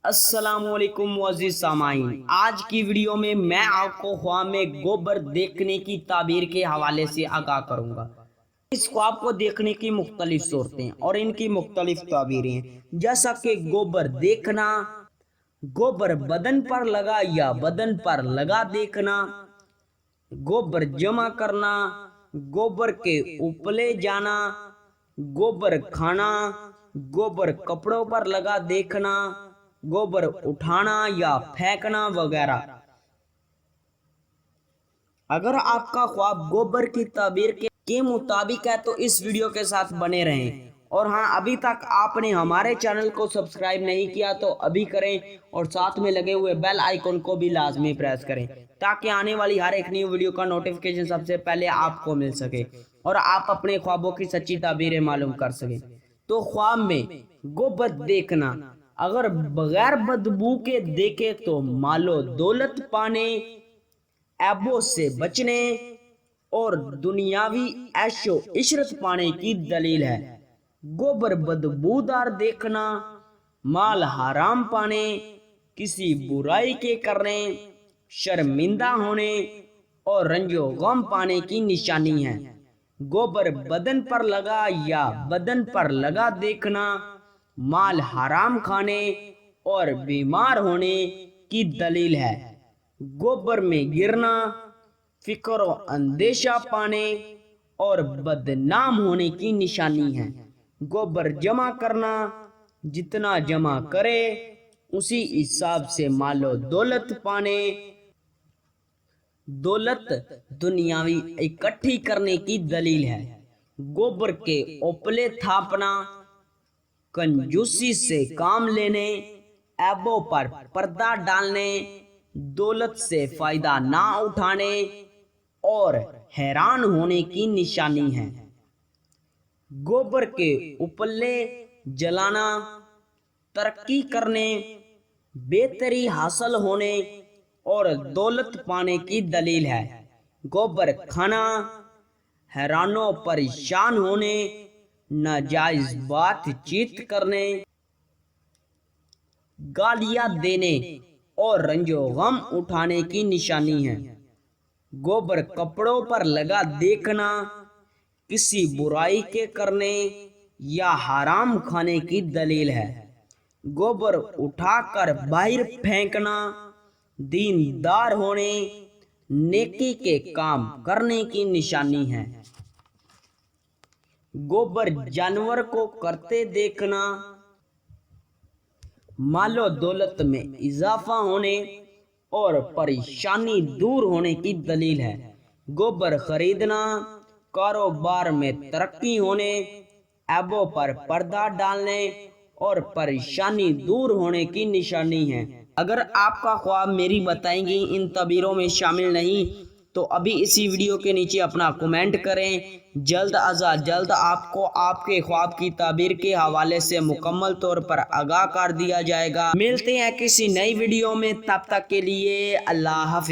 السلام علیکم معزز سامعین، آج کی ویڈیو میں آپ کو خواب میں گوبر دیکھنے کی تعبیر کے حوالے سے آگاہ کروں گا۔ اس خواب کو دیکھنے کی مختلف صورتیں اور ان کی مختلف تعبیریں، جیسا کہ گوبر دیکھنا، گوبر بدن پر لگا یا بدن پر لگا دیکھنا، گوبر جمع کرنا، گوبر کے اوپلے جانا، گوبر کھانا، گوبر کپڑوں پر لگا دیکھنا، گوبر اٹھانا یا پھینکنا وغیرہ۔ اگر آپ کا خواب گوبر کی تعبیر کے مطابق ہے تو اس ویڈیو کے ساتھ بنے رہیں، اور ہاں، ابھی تک آپ نے ہمارے چینل کو سبسکرائب نہیں کیا تو ابھی کریں، اور ساتھ میں لگے ہوئے بیل آئیکن کو بھی لازمی پریس کریں تاکہ آنے والی ہر ایک نیو ویڈیو کا نوٹیفیکیشن سب سے پہلے آپ کو مل سکے اور آپ اپنے خوابوں کی سچی تعبیریں معلوم کر سکیں۔ تو خواب میں گوبر دیکھنا، اگر بغیر بدبو کے دیکھے تو مال و دولت پانے، عیبوں سے بچنے اور دنیاوی عیش و عشرت پانے کی دلیل ہے۔ گوبر بدبودار دیکھنا مال حرام پانے، کسی برائی کے کرنے، شرمندہ ہونے اور رنج و غم پانے کی نشانی ہے۔ گوبر بدن پر لگا یا بدن پر لگا دیکھنا مال حرام کھانے اور بیمار ہونے کی دلیل ہے۔ گوبر میں گرنا فکر و اندیشہ پانے اور بدنام ہونے کی نشانی ہے۔ گوبر جمع کرنا، جتنا جمع کرے اسی حساب سے مال و دولت پانے، دولت دنیاوی اکٹھی کرنے کی دلیل ہے۔ گوبر کے اوپلے تھاپنا، کنجوسی سے کام لینے، عیبوں پر پردہ ڈالنے، دولت سے فائدہ نہ اٹھانے اور حیران ہونے کی نشانی ہے۔ گوبر کے اوپلے جلانا ترقی کرنے، بہتری حاصل ہونے اور دولت پانے کی دلیل ہے۔ گوبر کھانا حیران و پریشان ہونے، ناجائز بات چیت کرنے، گالیاں دینے اور رنج و غم اٹھانے کی نشانی ہے۔ گوبر کپڑوں پر لگا دیکھنا کسی برائی کے کرنے یا حرام کھانے کی دلیل ہے۔ گوبر اٹھا کر باہر پھینکنا دیندار ہونے، نیکی کے کام کرنے کی نشانی ہے۔ گوبر جانور کو کرتے دیکھنا مال و دولت میں اضافہ ہونے اور پریشانی دور ہونے کی دلیل ہے۔ گوبر خریدنا کاروبار میں ترقی ہونے، عیبوں پر پردہ ڈالنے اور پریشانی دور ہونے کی نشانی ہے۔ اگر آپ کا خواب میری بتائیں گی ان تعبیروں میں شامل نہیں تو ابھی اسی ویڈیو کے نیچے اپنا کمنٹ کریں۔ جلد از جلد آپ کو آپ کے خواب کی تعبیر کے حوالے سے مکمل طور پر آگاہ کر دیا جائے گا۔ ملتے ہیں کسی نئی ویڈیو میں، تب تک کے لیے اللہ حافظ۔